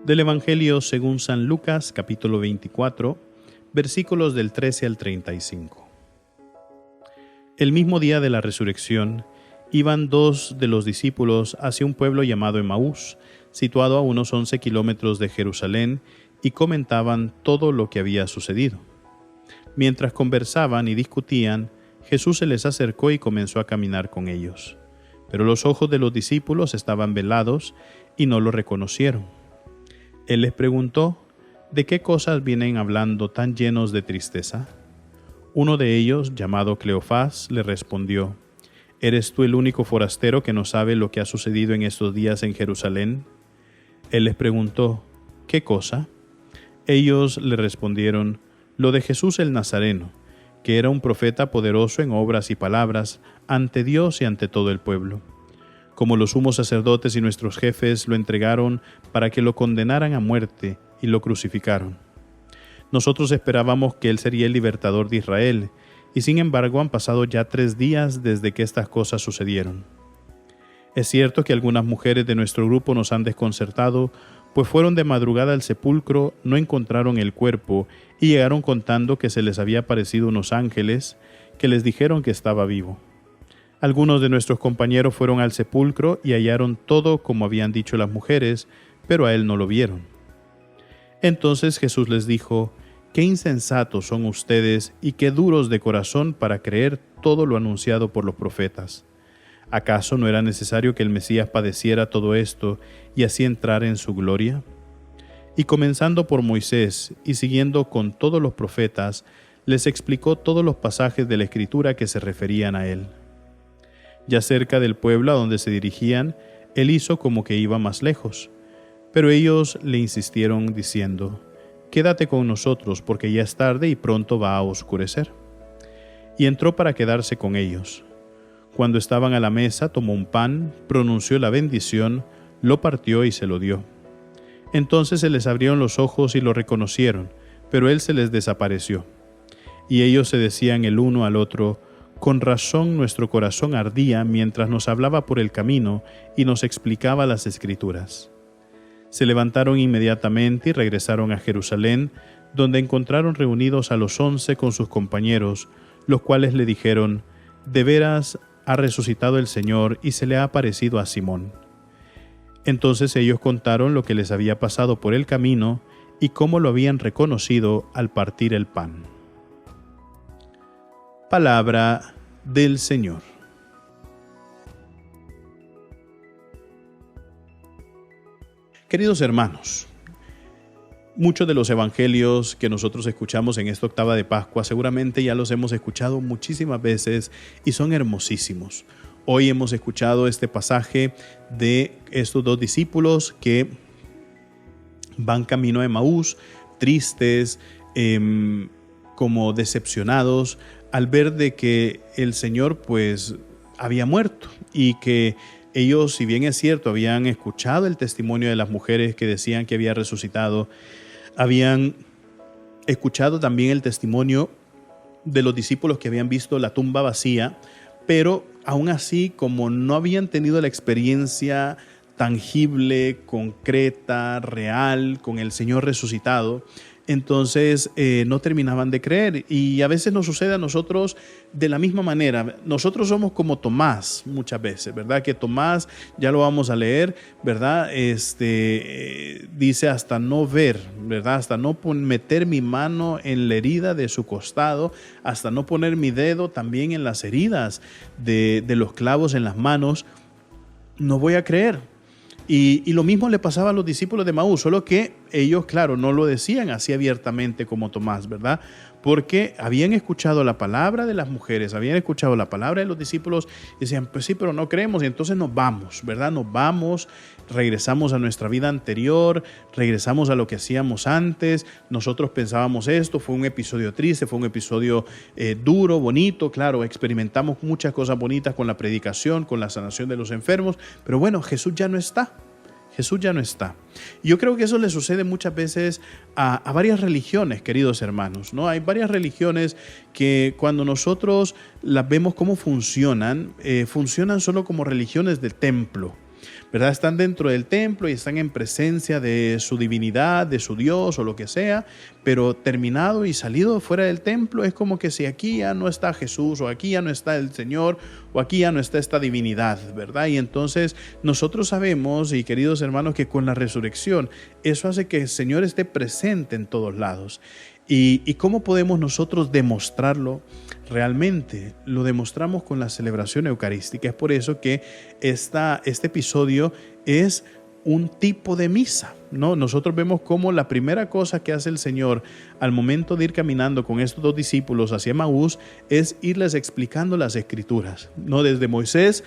Del Evangelio según San Lucas, capítulo 24, versículos del 13 al 35. El mismo día de la resurrección, iban dos de los discípulos hacia un pueblo llamado Emaús, situado a unos 11 kilómetros de Jerusalén, y comentaban todo lo que había sucedido. Mientras conversaban y discutían, Jesús se les acercó y comenzó a caminar con ellos. Pero los ojos de los discípulos estaban velados y no lo reconocieron. Él les preguntó, ¿de qué cosas vienen hablando tan llenos de tristeza? Uno de ellos, llamado Cleofás, le respondió, ¿eres tú el único forastero que no sabe lo que ha sucedido en estos días en Jerusalén? Él les preguntó, ¿qué cosa? Ellos le respondieron, lo de Jesús el Nazareno, que era un profeta poderoso en obras y palabras ante Dios y ante todo el pueblo. Como los sumos sacerdotes y nuestros jefes lo entregaron para que lo condenaran a muerte y lo crucificaron. Nosotros esperábamos que él sería el libertador de Israel, y sin embargo han pasado ya 3 días desde que estas cosas sucedieron. Es cierto que algunas mujeres de nuestro grupo nos han desconcertado, pues fueron de madrugada al sepulcro, no encontraron el cuerpo y llegaron contando que se les había aparecido unos ángeles que les dijeron que estaba vivo. Algunos de nuestros compañeros fueron al sepulcro y hallaron todo como habían dicho las mujeres, pero a él no lo vieron. Entonces Jesús les dijo, «Qué insensatos son ustedes y qué duros de corazón para creer todo lo anunciado por los profetas. ¿Acaso no era necesario que el Mesías padeciera todo esto y así entrar en su gloria?» Y comenzando por Moisés y siguiendo con todos los profetas, les explicó todos los pasajes de la Escritura que se referían a él. Ya cerca del pueblo a donde se dirigían, él hizo como que iba más lejos. Pero ellos le insistieron diciendo, «Quédate con nosotros, porque ya es tarde y pronto va a oscurecer». Y entró para quedarse con ellos. Cuando estaban a la mesa, tomó un pan, pronunció la bendición, lo partió y se lo dio. Entonces se les abrieron los ojos y lo reconocieron, pero él se les desapareció. Y ellos se decían el uno al otro, «Con razón nuestro corazón ardía mientras nos hablaba por el camino y nos explicaba las Escrituras». Se levantaron inmediatamente y regresaron a Jerusalén, donde encontraron reunidos a los 11 con sus compañeros, los cuales le dijeron, «De veras ha resucitado el Señor y se le ha aparecido a Simón». Entonces ellos contaron lo que les había pasado por el camino y cómo lo habían reconocido al partir el pan. Palabra del Señor. Queridos hermanos, muchos de los evangelios que nosotros escuchamos en esta octava de Pascua seguramente ya los hemos escuchado muchísimas veces y son hermosísimos. Hoy hemos escuchado este pasaje de estos dos discípulos que van camino a Emaús, tristes, como decepcionados, al ver de que el Señor pues había muerto y que ellos, si bien es cierto, habían escuchado el testimonio de las mujeres que decían que había resucitado, habían escuchado también el testimonio de los discípulos que habían visto la tumba vacía, pero aún así, como no habían tenido la experiencia tangible, concreta, real con el Señor resucitado, entonces no terminaban de creer. Y a veces nos sucede a nosotros de la misma manera. Nosotros somos como Tomás muchas veces, ¿verdad? Que Tomás, ya lo vamos a leer, ¿verdad? Dice hasta no ver, ¿verdad? Hasta no meter mi mano en la herida de su costado, hasta no poner mi dedo también en las heridas de los clavos en las manos, no voy a creer. Y lo mismo le pasaba a los discípulos de Emaús, solo que ellos, claro, no lo decían así abiertamente como Tomás, ¿verdad? Porque habían escuchado la palabra de las mujeres, habían escuchado la palabra de los discípulos y decían, pues sí, pero no creemos, y entonces nos vamos, ¿verdad? Nos vamos, regresamos a nuestra vida anterior, regresamos a lo que hacíamos antes, nosotros pensábamos esto, fue un episodio triste, fue un episodio duro, bonito, claro, experimentamos muchas cosas bonitas con la predicación, con la sanación de los enfermos, pero bueno, Jesús ya no está. Jesús ya no está. Y yo creo que eso le sucede muchas veces a varias religiones, queridos hermanos, ¿no? Hay varias religiones que cuando nosotros las vemos cómo funcionan, funcionan solo como religiones de templo. ¿verdad? Están dentro del templo y están en presencia de su divinidad, de su Dios o lo que sea, pero terminado y salido fuera del templo es como que si aquí ya no está Jesús, o aquí ya no está el Señor, o aquí ya no está esta divinidad, ¿verdad? Y entonces nosotros sabemos, y queridos hermanos, que con la resurrección eso hace que el Señor esté presente en todos lados. ¿Y cómo podemos nosotros demostrarlo realmente? Lo demostramos con la celebración eucarística. Es por eso que este episodio es un tipo de misa, ¿no? Nosotros vemos cómo la primera cosa que hace el Señor al momento de ir caminando con estos dos discípulos hacia Emaús es irles explicando las Escrituras, ¿no? Desde Moisés,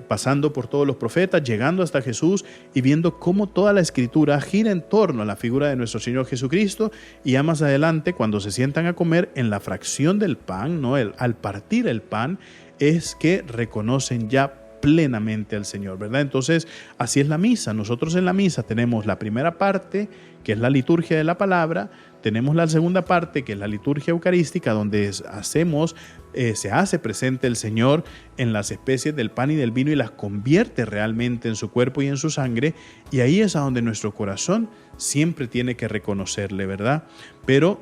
pasando por todos los profetas, llegando hasta Jesús y viendo cómo toda la Escritura gira en torno a la figura de nuestro Señor Jesucristo. Y ya más adelante, cuando se sientan a comer, en la fracción del pan, ¿no? Al partir el pan, es que reconocen ya plenamente al Señor, ¿verdad? Entonces, así es la misa. Nosotros en la misa tenemos la primera parte, que es la liturgia de la palabra, tenemos la segunda parte, que es la liturgia eucarística, donde se hace presente el Señor en las especies del pan y del vino y las convierte realmente en su cuerpo y en su sangre, y ahí es a donde nuestro corazón siempre tiene que reconocerle, ¿verdad? Pero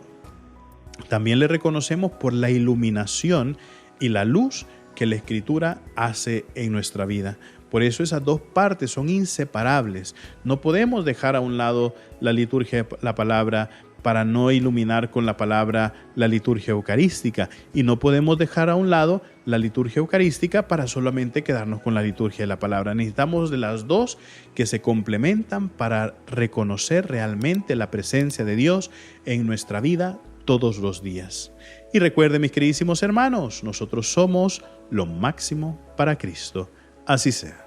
también le reconocemos por la iluminación y la luz que la Escritura hace en nuestra vida. Por eso esas dos partes son inseparables. No podemos dejar a un lado la liturgia de la palabra para no iluminar con la palabra la liturgia eucarística, y no podemos dejar a un lado la liturgia eucarística para solamente quedarnos con la liturgia de la palabra. Necesitamos de las dos que se complementan para reconocer realmente la presencia de Dios en nuestra vida todos los días. Y recuerden, mis queridísimos hermanos, nosotros somos lo máximo para Cristo. Así sea.